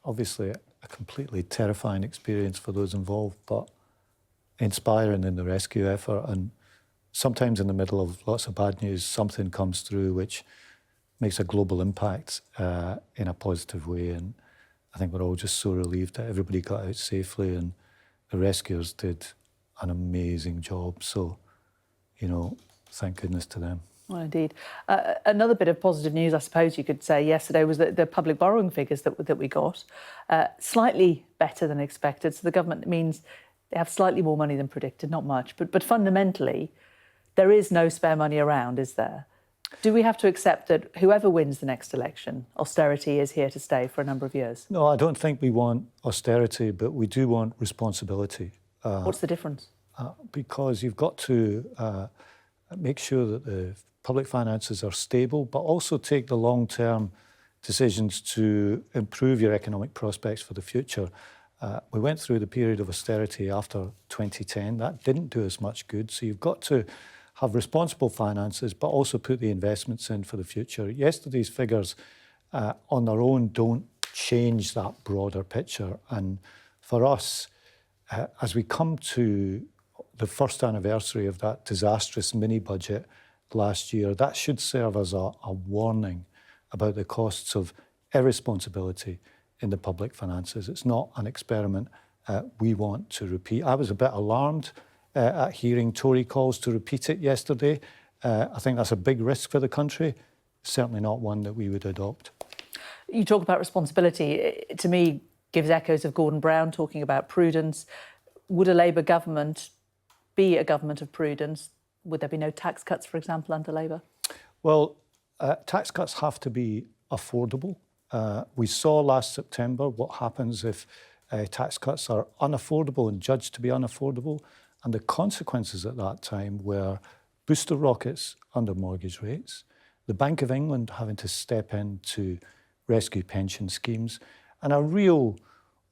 obviously a completely terrifying experience for those involved, but inspiring in the rescue effort. And sometimes in the middle of lots of bad news, something comes through which makes a global impact in a positive way. And I think we're all just so relieved that everybody got out safely, and the rescuers did an amazing job. So, you know, thank goodness to them. Well, indeed. Another bit of positive news, I suppose you could say, yesterday was the public borrowing figures that we got. Slightly better than expected. So the government means they have slightly more money than predicted, not much. But fundamentally, there is no spare money around, is there? Do we have to accept that whoever wins the next election, austerity is here to stay for a number of years? No, I don't think we want austerity, but we do want responsibility. What's the difference? Because you've got to make sure that the public finances are stable, but also take the long-term decisions to improve your economic prospects for the future. We went through the period of austerity after 2010. That didn't do us much good. So you've got to have responsible finances, but also put the investments in for the future. Yesterday's figures on their own don't change that broader picture. And for us, as we come to the first anniversary of that disastrous mini-budget last year, that should serve as a warning about the costs of irresponsibility in the public finances. It's not an experiment we want to repeat. I was a bit alarmed at hearing Tory calls to repeat it yesterday. I think that's a big risk for the country, certainly not one that we would adopt. You talk about responsibility. It, to me, gives echoes of Gordon Brown talking about prudence. Would a Labour government be a government of prudence? Would there be no tax cuts, for example, under Labour? Well, tax cuts have to be affordable. We saw last September what happens if tax cuts are unaffordable and judged to be unaffordable. And the consequences at that time were booster rockets under mortgage rates, the Bank of England having to step in to rescue pension schemes, and a real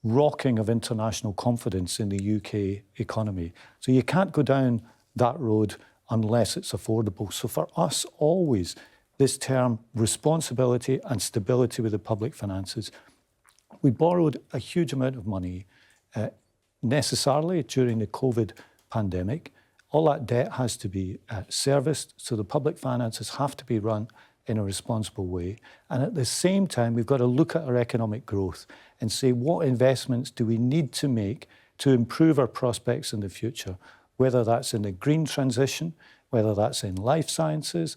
rocking of international confidence in the UK economy. So you can't go down that road unless it's affordable. So for us, always, this term responsibility and stability with the public finances. We borrowed a huge amount of money necessarily during the COVID pandemic. All that debt has to be serviced, so the public finances have to be run in a responsible way. And at the same time, we've got to look at our economic growth and say, what investments do we need to make to improve our prospects in the future, whether that's in the green transition, whether that's in life sciences,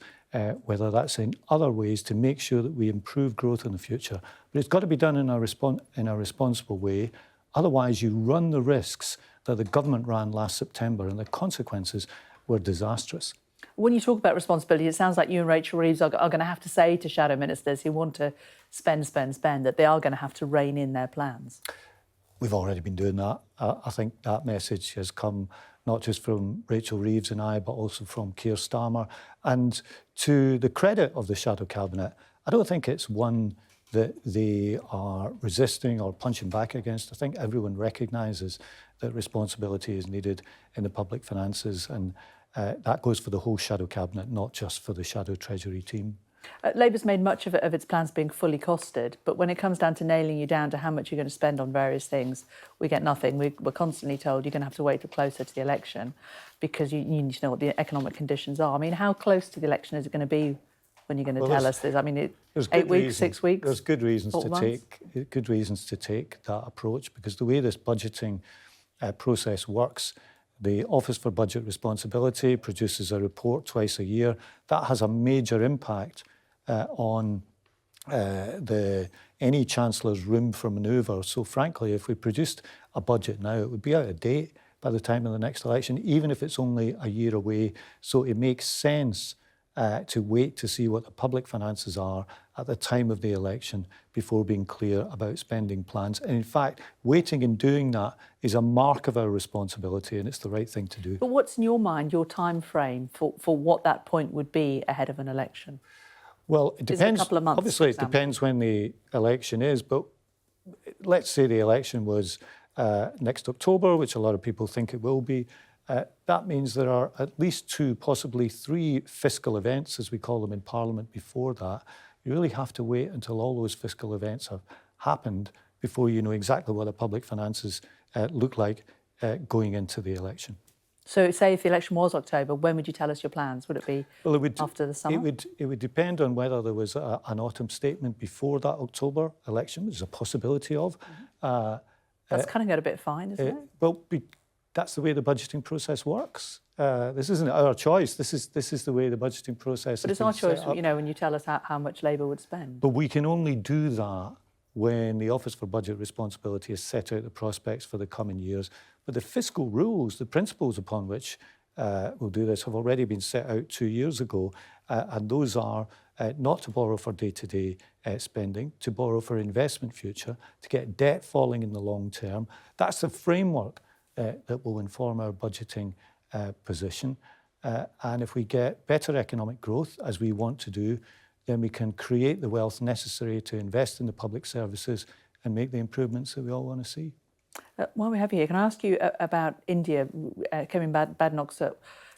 whether that's in other ways to make sure that we improve growth in the future. But it's got to be done in a responsible way. Otherwise, you run the risks that the government ran last September, and the consequences were disastrous. When you talk about responsibility, it sounds like you and Rachel Reeves are going to have to say to shadow ministers who want to spend, that they are going to have to rein in their plans. We've already been doing that. I think that message has come not just from Rachel Reeves and I, but also from Keir Starmer. And to the credit of the Shadow Cabinet, I don't think it's one that they are resisting or punching back against. I think everyone recognises that responsibility is needed in the public finances, and that goes for the whole Shadow Cabinet, not just for the Shadow Treasury team. Labour's made much of its plans being fully costed, but when it comes down to nailing you down to how much you're going to spend on various things, we get nothing. We're constantly told you're going to have to wait till closer to the election because you need to know what the economic conditions are. I mean, how close to the election is it going to be when you're going to tell us this? I mean, 8 weeks, 6 weeks? There's good reasons to take that approach, because the way this budgeting process works, the Office for Budget Responsibility produces a report twice a year. That has a major impact on any Chancellor's room for manoeuvre. So frankly, if we produced a budget now, it would be out of date by the time of the next election, even if it's only a year away. So it makes sense to wait to see what the public finances are at the time of the election before being clear about spending plans. And in fact, waiting and doing that is a mark of our responsibility, and it's the right thing to do. But what's in your mind, your time frame for what that point would be ahead of an election? Well, it depends. Is it a couple of months, obviously, it depends when the election is, but let's say the election was next October, which a lot of people think it will be. That means there are at least 2, possibly 3 fiscal events, as we call them in Parliament, before that. You really have to wait until all those fiscal events have happened before you know exactly what the public finances look like going into the election. So, say if the election was October, when would you tell us your plans? Would it be after the summer? It would depend on whether there was an autumn statement before that October election, which is a possibility of. That's cutting it a bit fine, isn't it? Well, that's the way the budgeting process works. This isn't our choice. This is the way the budgeting process. But it's our choice, you know, when you tell us how much Labour would spend. But we can only do that when the Office for Budget Responsibility has set out the prospects for the coming years. But the fiscal rules, the principles upon which we'll do this, have already been set out 2 years ago, and those are not to borrow for day-to-day spending, to borrow for investment future, to get debt falling in the long term. That's the framework that will inform our budgeting position. And if we get better economic growth, as we want to do, then we can create the wealth necessary to invest in the public services and make the improvements that we all want to see. While we have you here, can I ask you about India? Kevin Badenoch's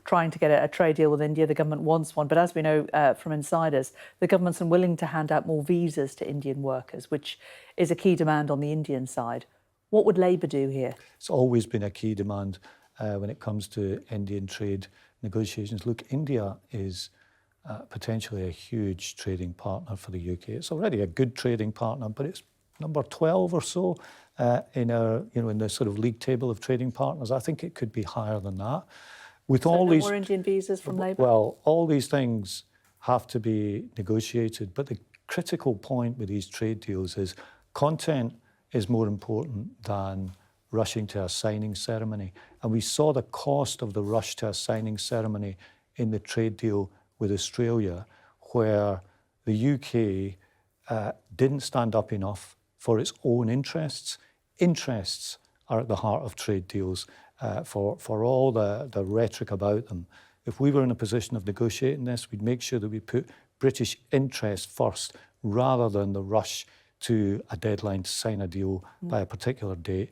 trying to get a trade deal with India. The government wants one, but as we know from insiders, the government's unwilling to hand out more visas to Indian workers, which is a key demand on the Indian side. What would Labour do here? It's always been a key demand when it comes to Indian trade negotiations. Look, India is potentially a huge trading partner for the UK. It's already a good trading partner, but it's number 12 or so in our, in the sort of league table of trading partners. I think it could be higher than that. With so all no these more Indian visas from Labour? Well, all these things have to be negotiated, but the critical point with these trade deals is content is more important than rushing to a signing ceremony. And we saw the cost of the rush to a signing ceremony in the trade deal with Australia, where the UK didn't stand up enough for its own interests. Interests are at the heart of trade deals for all the rhetoric about them. If we were in a position of negotiating this, we'd make sure that we put British interests first rather than the rush to a deadline to sign a deal by a particular date.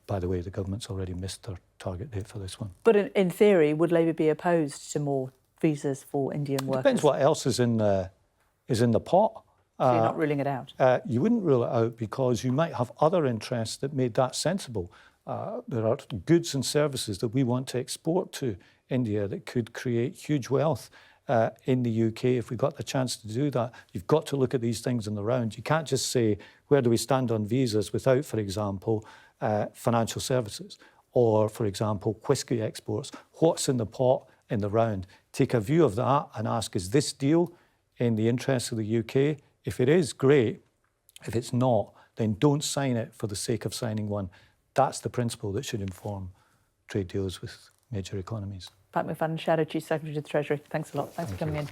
By the way, the government's already missed their target date for this one. But in theory, would Labour be opposed to more visas for Indian workers? Depends what else is in the pot. So you're not ruling it out? You wouldn't rule it out because you might have other interests that made that sensible. There are goods and services that we want to export to India that could create huge wealth in the UK if we got the chance to do that. You've got to look at these things in the round. You can't just say, where do we stand on visas without, for example, financial services or, for example, whisky exports. What's in the pot in the round? Take a view of that and ask, is this deal in the interests of the UK? If it is, great. If it's not, then don't sign it for the sake of signing one. That's the principle that should inform trade deals with major economies. Pat McFadden, Shadow Chief Secretary to the Treasury. Thanks a lot. Thanks for coming in.